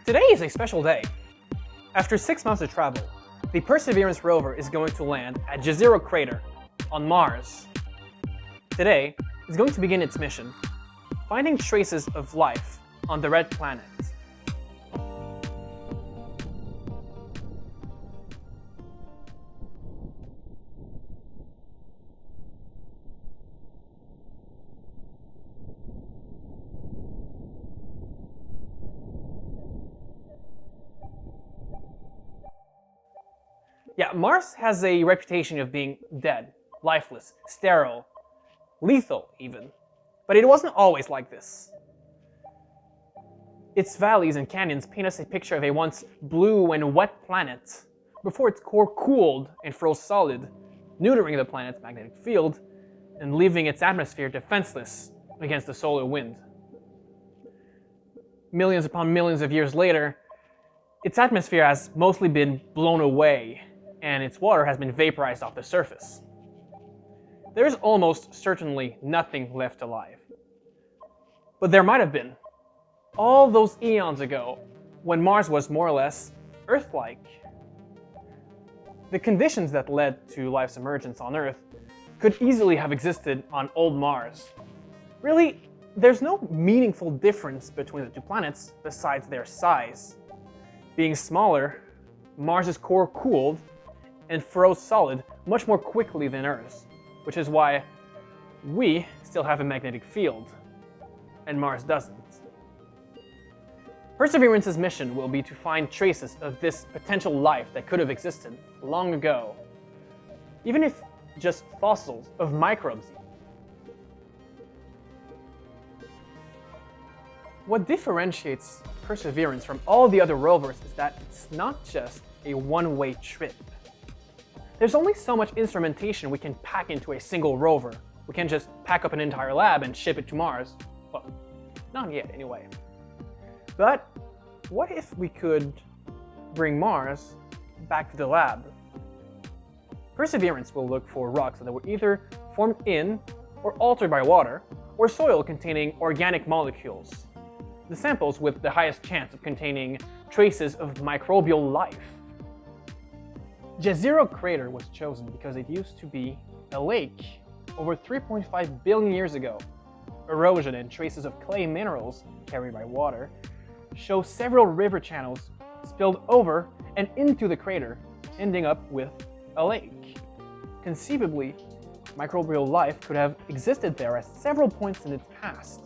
Today is a special day. After 6 months of travel, the Perseverance rover is going to land at Jezero crater on Mars. Today is going to begin its mission, finding traces of life on the red planet. Yeah, Mars has a reputation of being dead, lifeless, sterile, lethal even. But it wasn't always like this. Its valleys and canyons paint us a picture of a once blue and wet planet before its core cooled and froze solid, neutering the planet's magnetic field and leaving its atmosphere defenseless against the solar wind. Millions upon millions of years later, its atmosphere has mostly been blown away and its water has been vaporized off the surface. There is almost certainly nothing left alive. But there might have been, all those eons ago, when Mars was more or less Earth-like. The conditions that led to life's emergence on Earth could easily have existed on old Mars. Really, there's no meaningful difference between the two planets besides their size. Being smaller, Mars's core cooled and froze solid much more quickly than Earth's, which is why we still have a magnetic field, and Mars doesn't. Perseverance's mission will be to find traces of this potential life that could have existed long ago, even if just fossils of microbes. What differentiates Perseverance from all the other rovers is that it's not just a one-way trip. There's only so much instrumentation we can pack into a single rover. We can't just pack up an entire lab and ship it to Mars. Well, not yet anyway. But what if we could bring Mars back to the lab? Perseverance will look for rocks that were either formed in or altered by water, or soil containing organic molecules. The samples with the highest chance of containing traces of microbial life. Jezero crater was chosen because it used to be a lake over 3.5 billion years ago. Erosion and traces of clay minerals carried by water show several river channels spilled over and into the crater, ending up with a lake. Conceivably, microbial life could have existed there at several points in its past.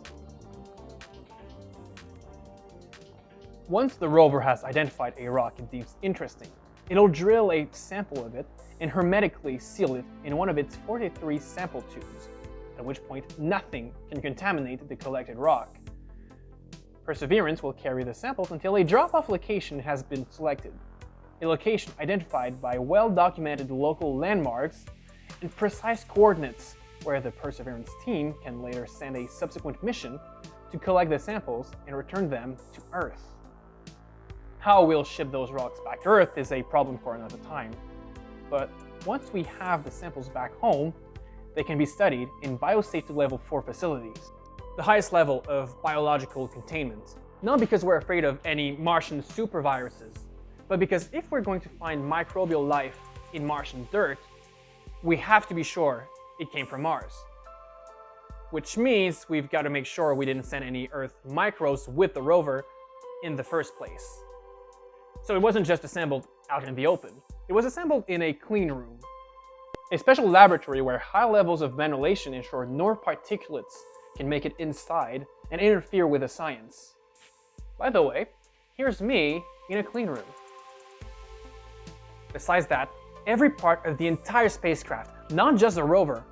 Once the rover has identified a rock it deems interesting, it'll drill a sample of it and hermetically seal it in one of its 43 sample tubes, at which point nothing can contaminate the collected rock. Perseverance will carry the samples until a drop-off location has been selected, a location identified by well-documented local landmarks and precise coordinates where the Perseverance team can later send a subsequent mission to collect the samples and return them to Earth. How we'll ship those rocks back to Earth is a problem for another time. But once we have the samples back home, they can be studied in biosafety level 4 facilities, the highest level of biological containment. Not because we're afraid of any Martian superviruses, but because if we're going to find microbial life in Martian dirt, we have to be sure it came from Mars. Which means we've got to make sure we didn't send any Earth microbes with the rover in the first place. So it wasn't just assembled out in the open. It was assembled in a clean room, a special laboratory where high levels of ventilation ensure no particulates can make it inside and interfere with the science. By the way, here's me in a clean room. Besides that, every part of the entire spacecraft, not just the rover,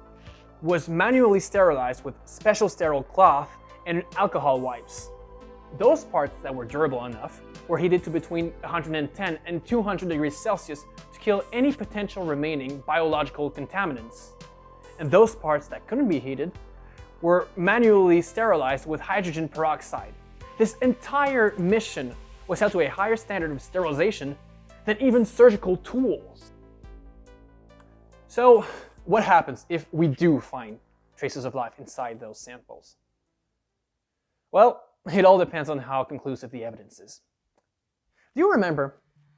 was manually sterilized with special sterile cloth and alcohol wipes. Those parts that were durable enough were heated to between 110 and 200 degrees Celsius to kill any potential remaining biological contaminants. And those parts that couldn't be heated were manually sterilized with hydrogen peroxide. This entire mission was held to a higher standard of sterilization than even surgical tools. So, what happens if we do find traces of life inside those samples? Well, it all depends on how conclusive the evidence is. Do you remember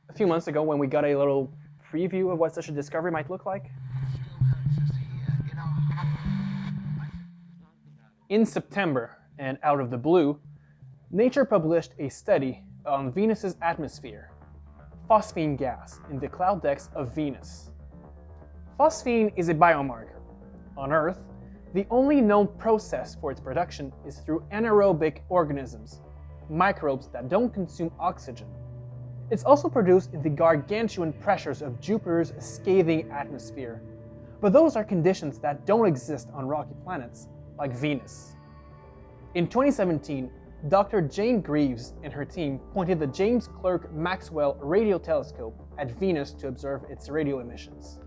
a few months ago when we got a little preview of what such a discovery might look like? In September, and out of the blue, Nature published a study on Venus's atmosphere, phosphine gas in the cloud decks of Venus. Phosphine is a biomarker. On Earth, the only known process for its production is through anaerobic organisms, microbes that don't consume oxygen. It's also produced in the gargantuan pressures of Jupiter's scathing atmosphere, but those are conditions that don't exist on rocky planets like Venus. In 2017, Dr. Jane Greaves and her team pointed the James Clerk Maxwell radio telescope at Venus to observe its radio emissions.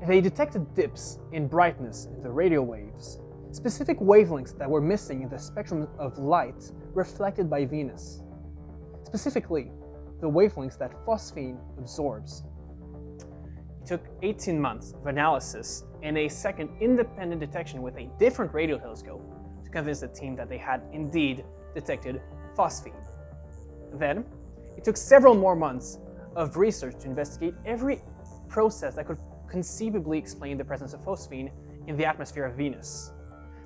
They detected dips in brightness in the radio waves, specific wavelengths that were missing in the spectrum of light reflected by Venus. Specifically, the wavelengths that phosphine absorbs. It took 18 months of analysis and a second independent detection with a different radio telescope to convince the team that they had indeed detected phosphine. Then, it took several more months of research to investigate every process that could conceivably explain the presence of phosphine in the atmosphere of Venus.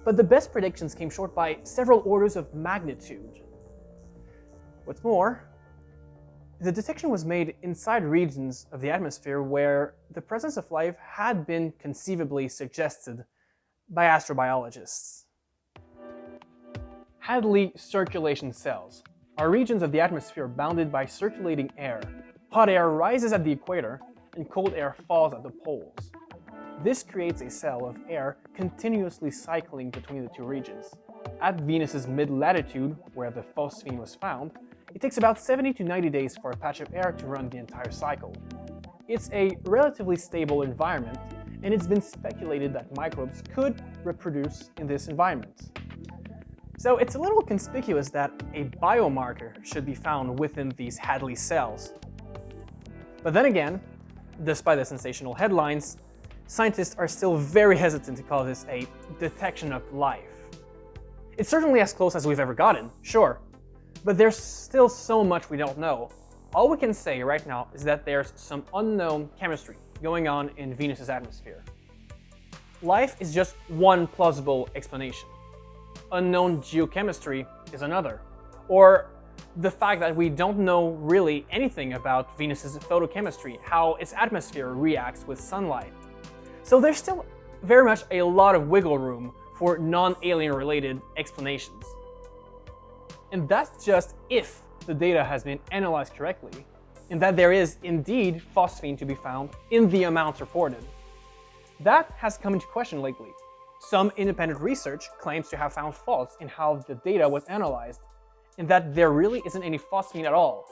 But the best predictions came short by several orders of magnitude. What's more, the detection was made inside regions of the atmosphere where the presence of life had been conceivably suggested by astrobiologists. Hadley circulation cells are regions of the atmosphere bounded by circulating air. Hot air rises at the equator and cold air falls at the poles. This creates a cell of air continuously cycling between the two regions. At Venus's mid-latitude, where the phosphine was found, it takes about 70 to 90 days for a patch of air to run the entire cycle. It's a relatively stable environment, and it's been speculated that microbes could reproduce in this environment. So it's a little conspicuous that a biomarker should be found within these Hadley cells. But then again, despite the sensational headlines, scientists are still very hesitant to call this a detection of life. It's certainly as close as we've ever gotten, sure, but there's still so much we don't know. All we can say right now is that there's some unknown chemistry going on in Venus's atmosphere. Life is just one plausible explanation. Unknown geochemistry is another. Or the fact that we don't know really anything about Venus's photochemistry, how its atmosphere reacts with sunlight. So there's still very much a lot of wiggle room for non-alien related explanations. And that's just if the data has been analyzed correctly, and that there is indeed phosphine to be found in the amounts reported. That has come into question lately. Some independent research claims to have found faults in how the data was analyzed, and that there really isn't any phosphine at all.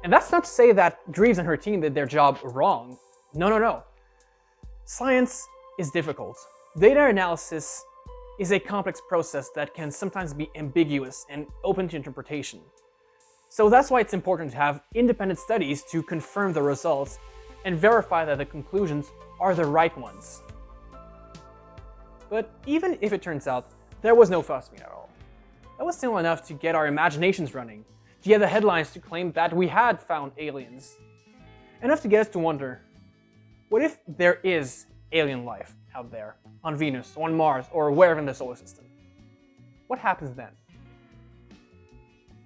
And that's not to say that Greaves and her team did their job wrong. No. Science is difficult. Data analysis is a complex process that can sometimes be ambiguous and open to interpretation. So that's why it's important to have independent studies to confirm the results and verify that the conclusions are the right ones. But even if it turns out there was no phosphine at all, that was still enough to get our imaginations running, to get the headlines to claim that we had found aliens. Enough to get us to wonder, what if there is alien life out there, on Venus, on Mars, or wherever in the solar system? What happens then?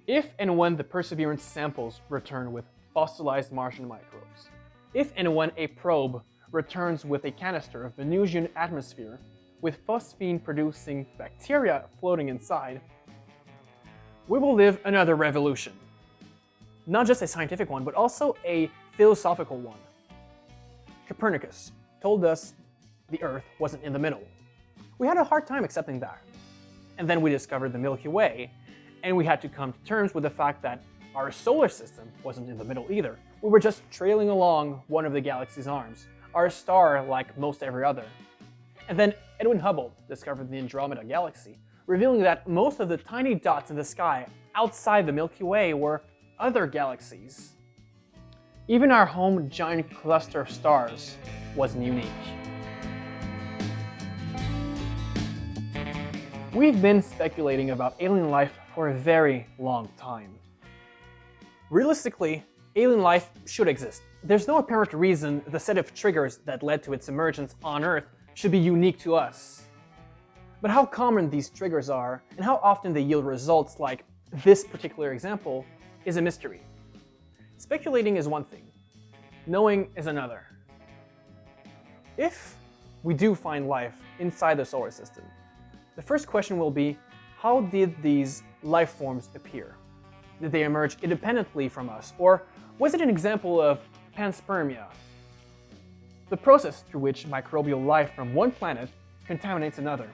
If and when the Perseverance samples return with fossilized Martian microbes, if and when a probe returns with a canister of Venusian atmosphere with phosphine-producing bacteria floating inside, we will live another revolution. Not just a scientific one, but also a philosophical one. Copernicus told us the Earth wasn't in the middle. We had a hard time accepting that. And then we discovered the Milky Way, and we had to come to terms with the fact that our solar system wasn't in the middle either. We were just trailing along one of the galaxy's arms, our star like most every other. And then Edwin Hubble discovered the Andromeda Galaxy, revealing that most of the tiny dots in the sky outside the Milky Way were other galaxies. Even our home giant cluster of stars wasn't unique. We've been speculating about alien life for a very long time. Realistically, alien life should exist. There's no apparent reason the set of triggers that led to its emergence on Earth should be unique to us. But how common these triggers are, and how often they yield results like this particular example, is a mystery. Speculating is one thing, knowing is another. If we do find life inside the solar system, the first question will be, how did these life forms appear? Did they emerge independently from us, or was it an example of panspermia, the process through which microbial life from one planet contaminates another?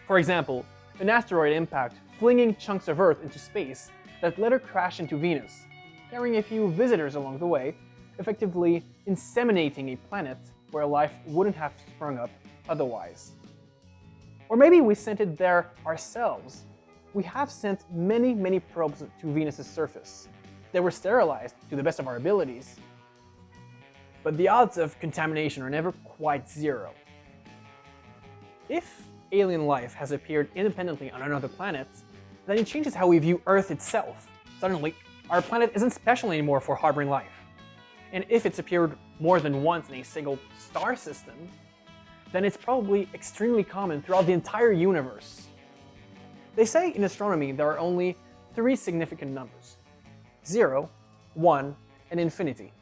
For example, an asteroid impact flinging chunks of Earth into space that later crash into Venus, carrying a few visitors along the way, effectively inseminating a planet where life wouldn't have sprung up otherwise. Or maybe we sent it there ourselves. We have sent many probes to Venus's surface. They were sterilized to the best of our abilities. But the odds of contamination are never quite zero. If alien life has appeared independently on another planet, then it changes how we view Earth itself. Suddenly, our planet isn't special anymore for harboring life. And if it's appeared more than once in a single star system, then it's probably extremely common throughout the entire universe. They say in astronomy there are only 3 significant numbers: 0, 1, and infinity.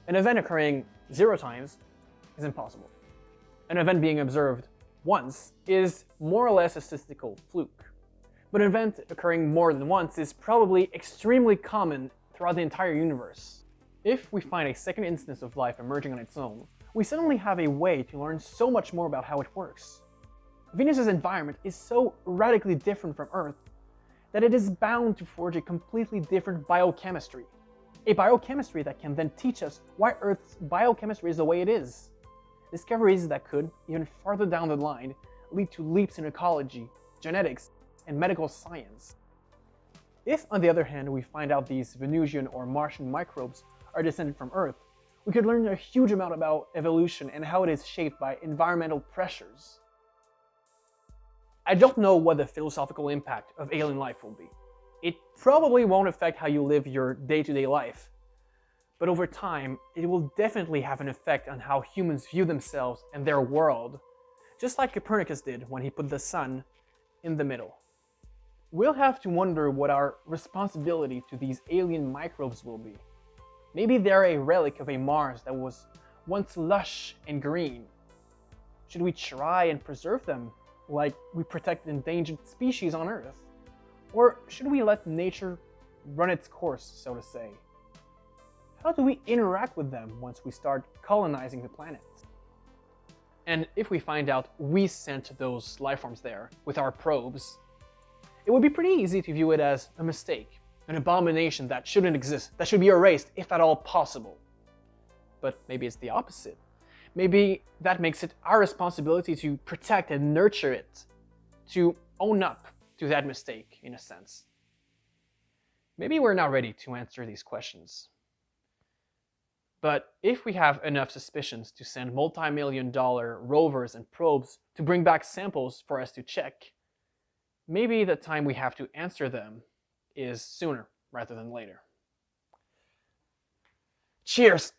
An event occurring 0 times is impossible. An event being observed once is more or less a statistical fluke. But an event occurring more than once is probably extremely common throughout the entire universe. If we find a second instance of life emerging on its own, we suddenly have a way to learn so much more about how it works. Venus's environment is so radically different from Earth that it is bound to forge a completely different biochemistry. A biochemistry that can then teach us why Earth's biochemistry is the way it is. Discoveries that could, even farther down the line, lead to leaps in ecology, genetics, and medical science. If, on the other hand, we find out these Venusian or Martian microbes are descended from Earth, we could learn a huge amount about evolution and how it is shaped by environmental pressures. I don't know what the philosophical impact of alien life will be. It probably won't affect how you live your day-to-day life. But over time, it will definitely have an effect on how humans view themselves and their world, just like Copernicus did when he put the sun in the middle. We'll have to wonder what our responsibility to these alien microbes will be. Maybe they're a relic of a Mars that was once lush and green. Should we try and preserve them like we protect endangered species on Earth? Or should we let nature run its course, so to say? How do we interact with them once we start colonizing the planet? And if we find out we sent those lifeforms there with our probes, it would be pretty easy to view it as a mistake, an abomination that shouldn't exist, that should be erased if at all possible. But maybe it's the opposite. Maybe that makes it our responsibility to protect and nurture it, to own up to that mistake, in a sense. Maybe we're not ready to answer these questions. But if we have enough suspicions to send multi-million-dollar rovers and probes to bring back samples for us to check, maybe the time we have to answer them is sooner rather than later. Cheers!